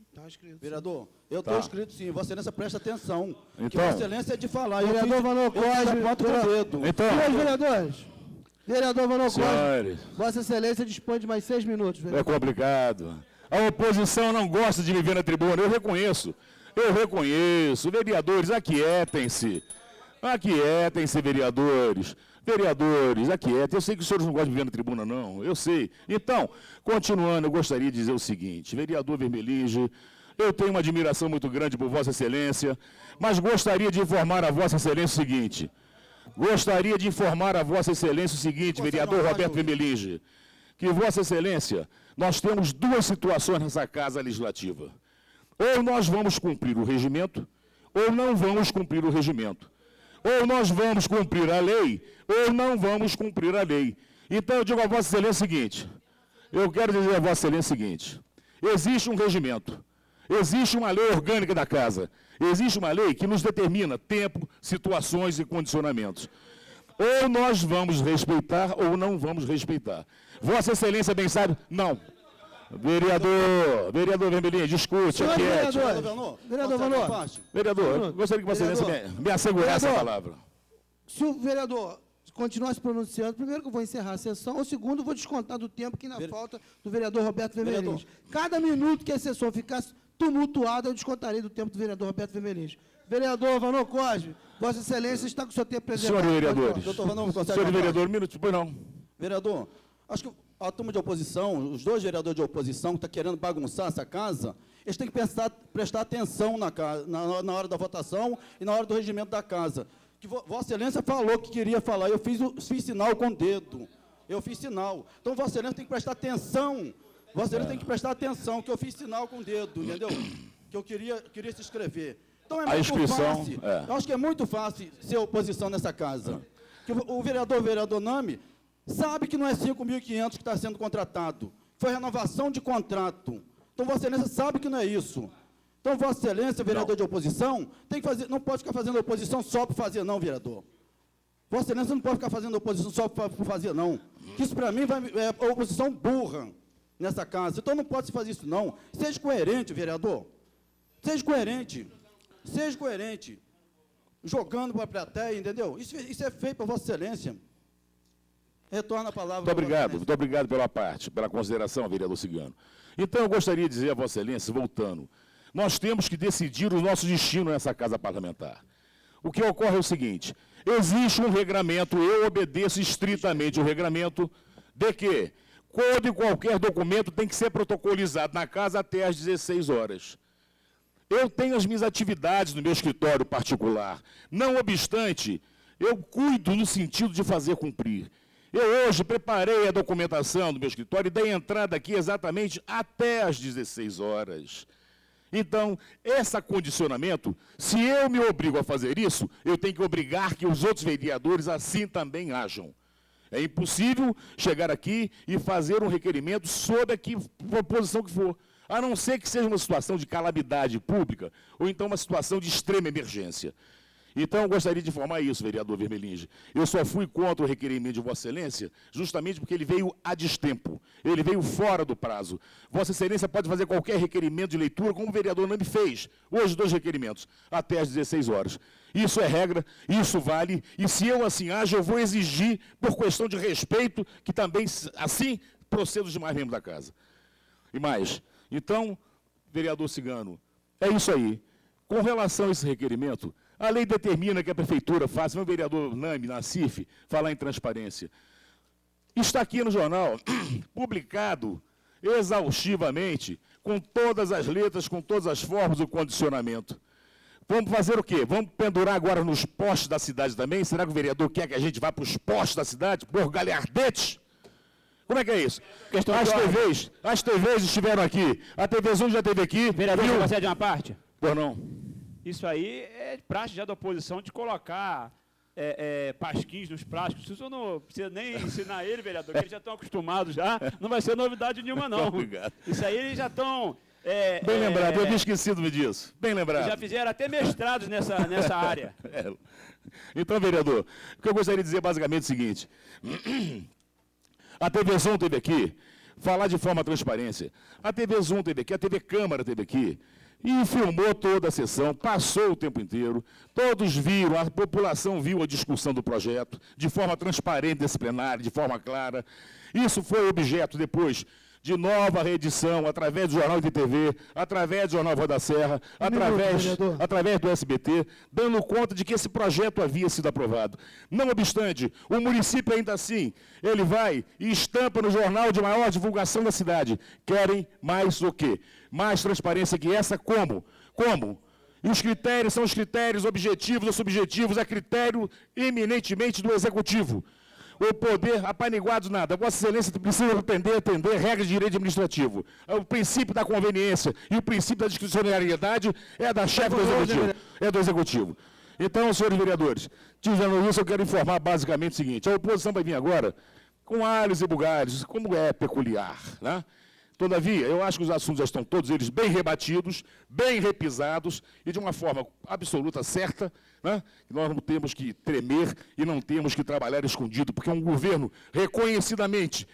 Está escrito. Vereador, eu estou inscrito sim. Vossa Excelência presta atenção. Então, que Vossa Excelência é de falar. Vereador Vanor Cosme. Então, Senhores vereadores. Vereador Vanor Cosme. senhores, Vossa Excelência dispõe de mais 6 minutos, é vereador. complicado. A oposição não gosta de me ver na tribuna, eu reconheço. Vereadores, aquietem-se. Aquietem-se, vereadores. Vereadores, aquietem. Eu sei que os senhores não gostam de me ver na tribuna, não. Eu sei. Então, continuando, eu gostaria de dizer o seguinte. Vereador Vermelinge, eu tenho uma admiração muito grande por Vossa Excelência, mas gostaria de informar a Vossa Excelência o seguinte. Vereador Roberto Vermelinge, que Vossa Excelência, nós temos duas situações nessa Casa Legislativa. Ou nós vamos cumprir o regimento, ou não vamos cumprir o regimento. Ou nós vamos cumprir a lei, ou não vamos cumprir a lei. Então, eu digo a Vossa Excelência o seguinte, existe um regimento, existe uma lei orgânica da Casa, existe uma lei que nos determina tempo, situações e condicionamentos. Ou nós vamos respeitar, ou não vamos respeitar. Vossa Excelência bem sabe, não. Vereador Vermelinge, discute, aquiete. Vereador Vanor. Vereador, eu gostaria que Vossa Excelência me assegurasse a palavra. Se o vereador continuar se pronunciando, primeiro que eu vou encerrar a sessão, ou segundo, eu vou descontar do tempo que ainda falta do vereador Roberto Vermelinge. Cada minuto que a sessão ficasse tumultuada, eu descontarei do tempo do vereador Roberto Vermelinge. Vereador Vanor Cosme, Vossa Excelência está com o seu tempo preservado. Senhores vereadores. Doutor Vanor, consegue Senhor vereador, um minuto, pois não. Vereador, acho que a turma de oposição, os dois vereadores de oposição que estão querendo bagunçar essa casa, eles têm que prestar atenção na hora da votação e na hora do regimento da casa. que Vossa Excelência falou que queria falar, eu fiz sinal com o dedo. Eu fiz sinal. Então, Vossa Excelência tem que prestar atenção. Vossa Excelência tem que prestar atenção, que eu fiz sinal com o dedo, entendeu? Que eu queria se inscrever. Então, é muito fácil. Eu acho que é muito fácil ser oposição nessa casa. Que o vereador Nami, sabe que não é 5.500 que está sendo contratado. Foi renovação de contrato. Então, Vossa Excelência sabe que não é isso. Então, Vossa Excelência, vereador de oposição, tem que fazer, não pode ficar fazendo oposição só para fazer, não, vereador. Vossa Excelência não pode ficar fazendo oposição só para fazer, não. Que isso, para mim, é oposição burra nessa casa. Então, não pode se fazer isso, não. Seja coerente, vereador. Seja coerente. Seja coerente. Jogando para a plateia, entendeu? Isso é feito para Vossa Excelência. Retorna a palavra. Muito obrigado pela consideração, vereador Cigano. Então, eu gostaria de dizer a Vossa Excelência, voltando, nós temos que decidir o nosso destino nessa casa parlamentar. O que ocorre é o seguinte, existe um regramento, eu obedeço estritamente o regramento, de que todo e qualquer documento tem que ser protocolizado na casa até às 16 horas. Eu tenho as minhas atividades no meu escritório particular. Não obstante, eu cuido no sentido de fazer cumprir. Eu hoje preparei a documentação do meu escritório e dei entrada aqui exatamente até às 16 horas. Então, esse condicionamento, se eu me obrigo a fazer isso, eu tenho que obrigar que os outros vereadores assim também ajam. É impossível chegar aqui e fazer um requerimento sobre a proposição que for, a não ser que seja uma situação de calamidade pública ou então uma situação de extrema emergência. Então, eu gostaria de informar isso, vereador Vermelinge. Eu só fui contra o requerimento de Vossa Excelência justamente porque ele veio a destempo. Ele veio fora do prazo. Vossa Excelência pode fazer qualquer requerimento de leitura, como o vereador Nami fez. Hoje, 2 requerimentos, até às 16 horas. Isso é regra, isso vale, e se eu assim ajo, eu vou exigir, por questão de respeito, que também, assim, proceda os demais membros da casa. E mais, então, vereador Cigano, é isso aí. Com relação a esse requerimento, a lei determina que a prefeitura faça, meu vereador Nami, na CIF, falar em transparência. Está aqui no jornal, publicado exaustivamente, com todas as letras, com todas as formas do condicionamento. Vamos fazer o quê? Vamos pendurar agora nos postes da cidade também? Será que o vereador quer que a gente vá para os postes da cidade, por galhardetes? Como é que é isso? As TVs estiveram aqui, a TV Zoom já esteve aqui. Vereador, você gostaria de uma parte? Por não. Isso aí é praxe já da oposição de colocar pasquins nos plásticos. Isso eu não precisa nem ensinar ele, vereador, que eles já estão acostumados já. Não vai ser novidade nenhuma, não. Obrigado. Isso aí eles já estão... bem lembrado, eu havia esquecido disso. Bem lembrado. Já fizeram até mestrados nessa área. Então, vereador, o que eu gostaria de dizer basicamente é o seguinte. A TV Zoom esteve aqui, falar de forma transparência. A TV Zoom esteve aqui, a TV Câmara esteve aqui, e filmou toda a sessão, passou o tempo inteiro, todos viram, a população viu a discussão do projeto, de forma transparente nesse plenário, de forma clara. Isso foi objeto depois de nova reedição, através do Jornal de TV, através do Jornal Voz da Serra, através do SBT, dando conta de que esse projeto havia sido aprovado. Não obstante, o município ainda assim, ele vai e estampa no jornal de maior divulgação da cidade. Querem mais o quê? Mais transparência que essa? Como? Como? E os critérios são os critérios objetivos ou subjetivos, é critério eminentemente do Executivo. O poder apaniguado nada. Vossa Excelência precisa atender regras de direito administrativo. O princípio da conveniência e o princípio da discricionariedade é da chefe do Executivo. É do Executivo. Então, senhores vereadores, dizendo isso, eu quero informar basicamente o seguinte. A oposição vai vir agora com alhos e bugalhos, como é peculiar, né? Todavia, eu acho que os assuntos já estão todos eles bem rebatidos, bem repisados e de uma forma absoluta certa, né? Nós não temos que tremer e não temos que trabalhar escondido, porque é um governo reconhecidamente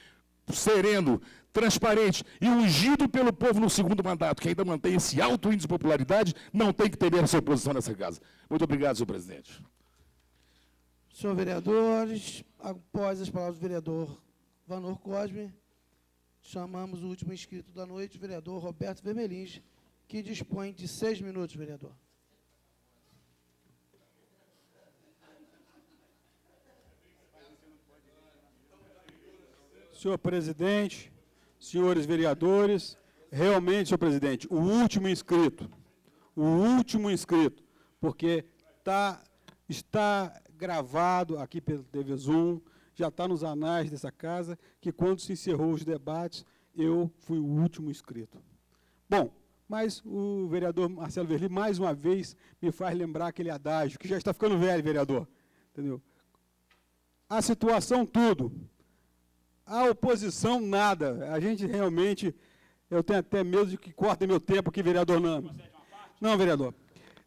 sereno, transparente e ungido pelo povo no segundo mandato, que ainda mantém esse alto índice de popularidade, não tem que temer a sua oposição nessa casa. Muito obrigado, senhor presidente. Senhor vereadores, após as palavras do vereador Vanor Cosme, chamamos o último inscrito da noite, o vereador Roberto Vermelinge, que dispõe de 6 minutos, vereador. Senhor presidente, senhores vereadores, realmente, senhor presidente, o último inscrito, porque está está gravado aqui pelo TV Zoom, já está nos anais dessa casa, que quando se encerrou os debates, eu fui o último inscrito. Bom, mas o vereador Marcelo Verli, mais uma vez, me faz lembrar aquele adágio, que já está ficando velho, vereador. Entendeu? A situação, tudo. A oposição, nada. A gente realmente, eu tenho até medo de que cortem meu tempo aqui, vereador Nami. Não, vereador.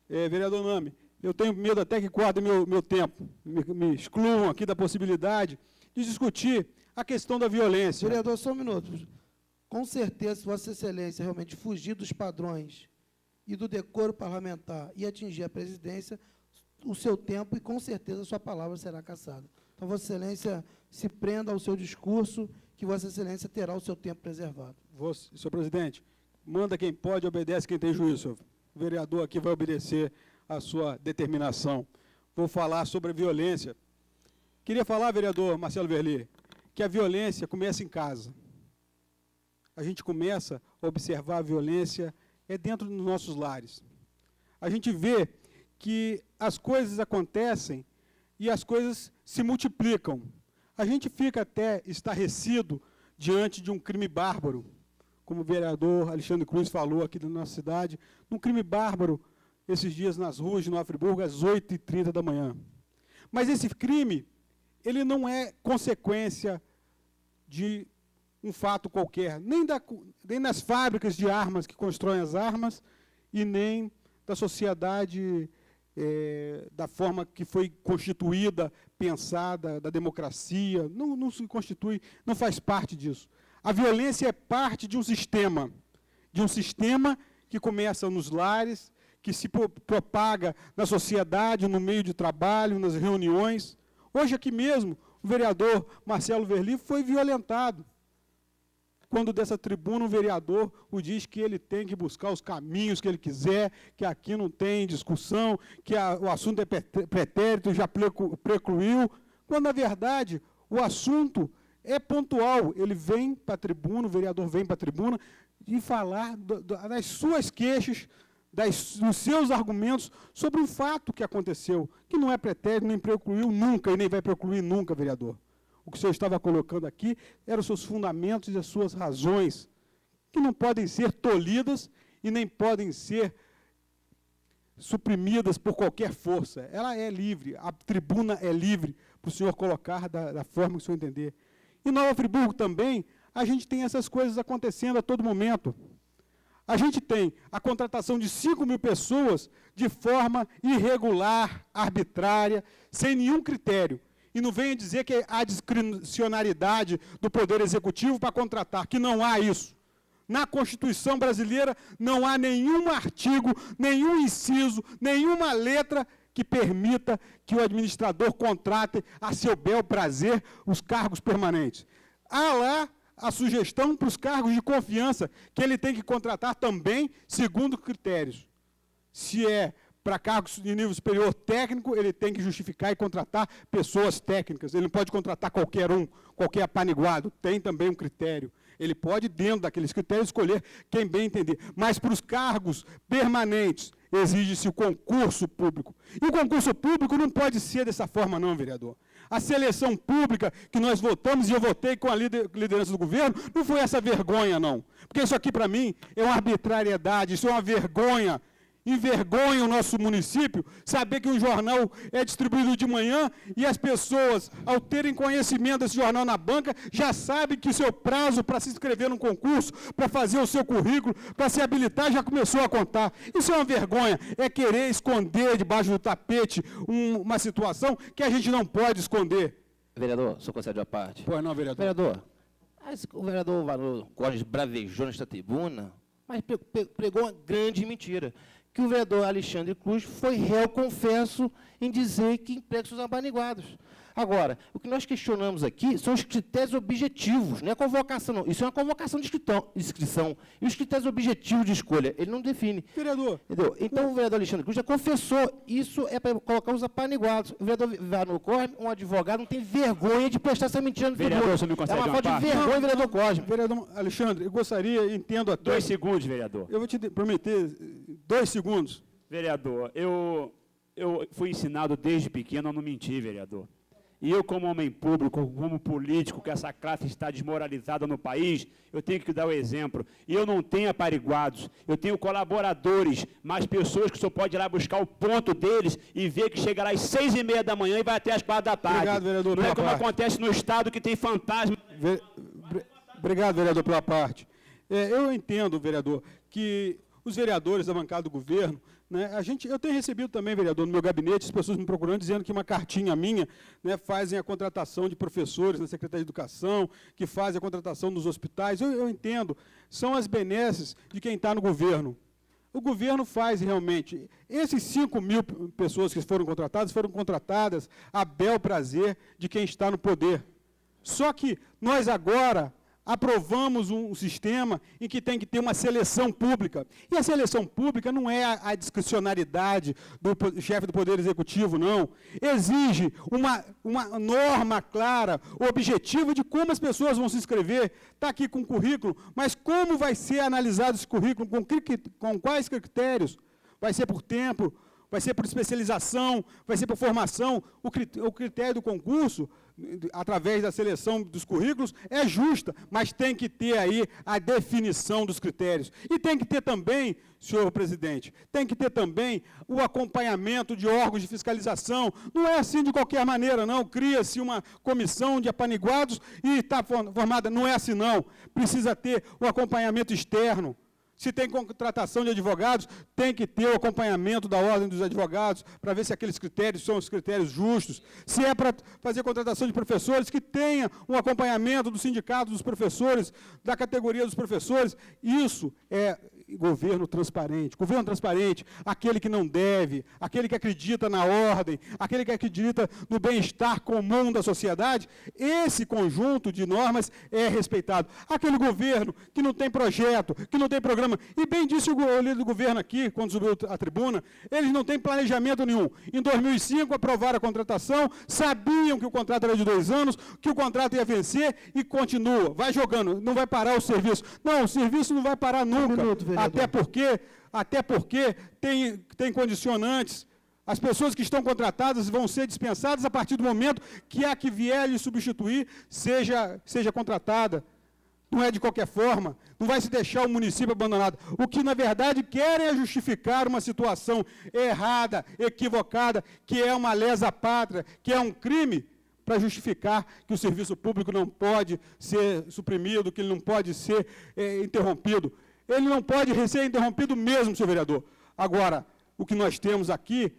Vereador Nami, eu tenho medo até que cortem meu tempo. Me excluam aqui da possibilidade de discutir a questão da violência. Vereador, só um minuto. Com certeza, se Vossa Excelência realmente fugir dos padrões e do decoro parlamentar e atingir a presidência, o seu tempo e, com certeza, a sua palavra será cassada. Então, Vossa Excelência se prenda ao seu discurso, que Vossa Excelência terá o seu tempo preservado. Senhor presidente, manda quem pode, obedece quem tem juízo, senhor. O vereador aqui vai obedecer a sua determinação. Vou falar sobre a violência. Queria falar, vereador Marcelo Verli, que a violência começa em casa. A gente começa a observar a violência dentro dos nossos lares. A gente vê que as coisas acontecem e as coisas se multiplicam. A gente fica até estarrecido diante de um crime bárbaro, como o vereador Alexandre Cruz falou aqui na nossa cidade, um crime bárbaro esses dias nas ruas de Nova Friburgo, às 8h30 da manhã. Mas esse crime, ele não é consequência de um fato qualquer, nem nas fábricas de armas que constroem as armas, e nem da sociedade da forma que foi constituída, pensada, da democracia. Não se constitui, não faz parte disso. A violência é parte de um sistema que começa nos lares, que se propaga na sociedade, no meio de trabalho, nas reuniões. Hoje aqui mesmo, o vereador Marcelo Verli foi violentado. Quando dessa tribuna um vereador o diz que ele tem que buscar os caminhos que ele quiser, que aqui não tem discussão, que o assunto é pretérito, já precluiu, quando, na verdade, o assunto é pontual. Ele vem para a tribuna, o vereador vem para a tribuna, e falar das suas queixas, dos seus argumentos sobre um fato que aconteceu, que não é pretérito, nem precluiu nunca, e nem vai precluir nunca, vereador. O que o senhor estava colocando aqui eram os seus fundamentos e as suas razões, que não podem ser tolhidas e nem podem ser suprimidas por qualquer força. Ela é livre, a tribuna é livre para o senhor colocar da forma que o senhor entender. Em Nova Friburgo também, a gente tem essas coisas acontecendo a todo momento. A gente tem a contratação de 5.000 pessoas de forma irregular, arbitrária, sem nenhum critério. E não venha dizer que há discricionariedade do Poder Executivo para contratar, que não há isso. Na Constituição brasileira não há nenhum artigo, nenhum inciso, nenhuma letra que permita que o administrador contrate a seu bel prazer os cargos permanentes. Há lá a sugestão para os cargos de confiança, que ele tem que contratar também segundo critérios. Se é para cargos de nível superior técnico, ele tem que justificar e contratar pessoas técnicas. Ele não pode contratar qualquer um, qualquer apaniguado. Tem também um critério. Ele pode, dentro daqueles critérios, escolher quem bem entender. Mas para os cargos permanentes, exige-se o concurso público. E o concurso público não pode ser dessa forma, não, vereador. A seleção pública que nós votamos, e eu votei com a liderança do governo, não foi essa vergonha, não. Porque isso aqui, para mim, é uma arbitrariedade, isso é uma vergonha. Envergonha o nosso município saber que um jornal é distribuído de manhã e as pessoas, ao terem conhecimento desse jornal na banca, já sabem que o seu prazo para se inscrever num concurso, para fazer o seu currículo, para se habilitar, já começou a contar. Isso é uma vergonha, é querer esconder debaixo do tapete uma situação que a gente não pode esconder. Vereador, só concede a parte. Pois não, vereador. Vereador, o vereador Valor Cortes bravejou nesta tribuna, mas pregou uma grande mentira. Que o vereador Alexandre Cruz foi réu, confesso, em dizer que empregos são apaniguados. Agora, o que nós questionamos aqui são os critérios objetivos, não é convocação, não. Isso é uma convocação de inscrição. E os critérios objetivos de escolha, ele não define. Vereador. Entendeu? Então, o vereador Alexandre Cruz já confessou, isso é para colocar os apaniguados. O vereador Varno Cosme, um advogado, não tem vergonha de prestar essa mentira no tribunal. Vereador, você me concede é uma uma falta de parte? vergonha, vereador Cosme. Vereador Alexandre, eu gostaria, entendo até... 2 segundos, vereador. Eu vou te prometer 2 segundos. Vereador, eu eu fui ensinado desde pequeno a não mentir, vereador. E eu, como homem público, como político, que essa classe está desmoralizada no país, eu tenho que dar o exemplo. E eu não tenho apariguados, eu tenho colaboradores, mas pessoas que o senhor pode ir lá buscar o ponto deles e ver que chegará às 6h30 da manhã e vai até às 4 da tarde. Obrigado, vereador, não é pela como parte. acontece no Estado, que tem fantasma. Obrigado, vereador, pela parte. Eu entendo, vereador, que os vereadores da bancada do governo, né, eu tenho recebido também, vereador, no meu gabinete, as pessoas me procurando, dizendo que uma cartinha minha, né, fazem a contratação de professores na Secretaria de Educação, que fazem a contratação nos hospitais. Eu entendo, são as benesses de quem está no governo. O governo faz realmente. Esses 5.000 pessoas que foram contratadas a bel prazer de quem está no poder. Só que nós agora aprovamos um sistema em que tem que ter uma seleção pública. E a seleção pública não é a discricionariedade do chefe do Poder Executivo, não. Exige uma norma clara, objetiva de como as pessoas vão se inscrever. Está aqui com o currículo, mas como vai ser analisado esse currículo, com quais critérios? Vai ser por tempo, vai ser por especialização, vai ser por formação. O critério do concurso, através da seleção dos currículos, é justa, mas tem que ter aí a definição dos critérios. E tem que ter também, senhor presidente, tem que ter também o acompanhamento de órgãos de fiscalização. Não é assim de qualquer maneira, não. Cria-se uma comissão de apaniguados e está formada. Não é assim, não. Precisa ter o acompanhamento externo. Se tem contratação de advogados, tem que ter o acompanhamento da ordem dos advogados para ver se aqueles critérios são os critérios justos. Se é para fazer contratação de professores, que tenha um acompanhamento do sindicato dos professores, da categoria dos professores. Isso é governo transparente. Governo transparente, aquele que não deve, aquele que acredita na ordem, aquele que acredita no bem-estar comum da sociedade, esse conjunto de normas é respeitado. Aquele governo que não tem projeto, que não tem programa, e bem disse o líder do governo aqui, quando subiu à tribuna, eles não têm planejamento nenhum. Em 2005, aprovaram a contratação, sabiam que o contrato era de 2 anos, que o contrato ia vencer e continua, vai jogando, não vai parar o serviço. Não, o serviço não vai parar nunca. Até porque tem condicionantes. As pessoas que estão contratadas vão ser dispensadas a partir do momento que a que vier lhe substituir seja contratada. Não é de qualquer forma, não vai se deixar o município abandonado. O que, na verdade, querem é justificar uma situação errada, equivocada, que é uma lesa pátria, que é um crime, para justificar que o serviço público não pode ser suprimido, que ele não pode ser interrompido. Ele não pode ser interrompido mesmo, senhor vereador. Agora, o que nós temos aqui,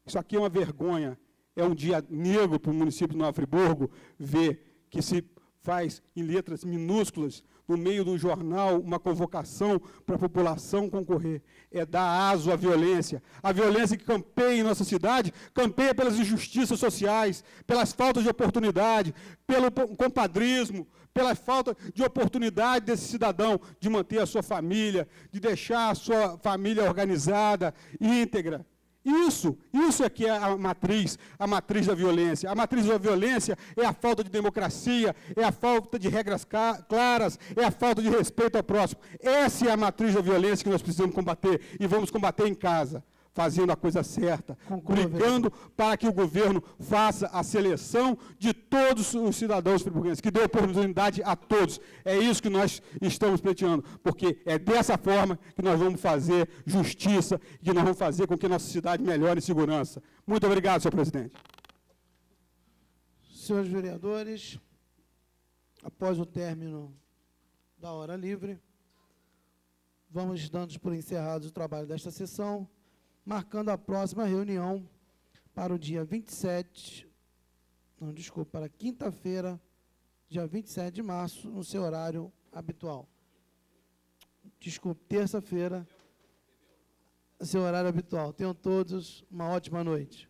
isso aqui é uma vergonha. É um dia negro para o município de Nova Friburgo ver que se faz em letras minúsculas, no meio do jornal, uma convocação para a população concorrer. É dar aso à violência. A violência que campeia em nossa cidade, campeia pelas injustiças sociais, pelas faltas de oportunidade, pelo compadrismo, pela falta de oportunidade desse cidadão de manter a sua família, de deixar a sua família organizada, íntegra. Isso é que é a matriz da violência. A matriz da violência é a falta de democracia, é a falta de regras claras, é a falta de respeito ao próximo. Essa é a matriz da violência que nós precisamos combater, e vamos combater em casa, fazendo a coisa certa, brigando para que o governo faça a seleção de todos os cidadãos friburguenses, que dê oportunidade a todos. É isso que nós estamos pleiteando, porque é dessa forma que nós vamos fazer justiça, que nós vamos fazer com que a nossa cidade melhore em segurança. Muito obrigado, senhor presidente. Senhores vereadores, após o término da hora livre, vamos dando por encerrados o trabalho desta sessão, marcando a próxima reunião para o dia 27, para quinta-feira, dia 27 de março, no seu horário habitual. Terça-feira, no seu horário habitual. Tenham todos uma ótima noite.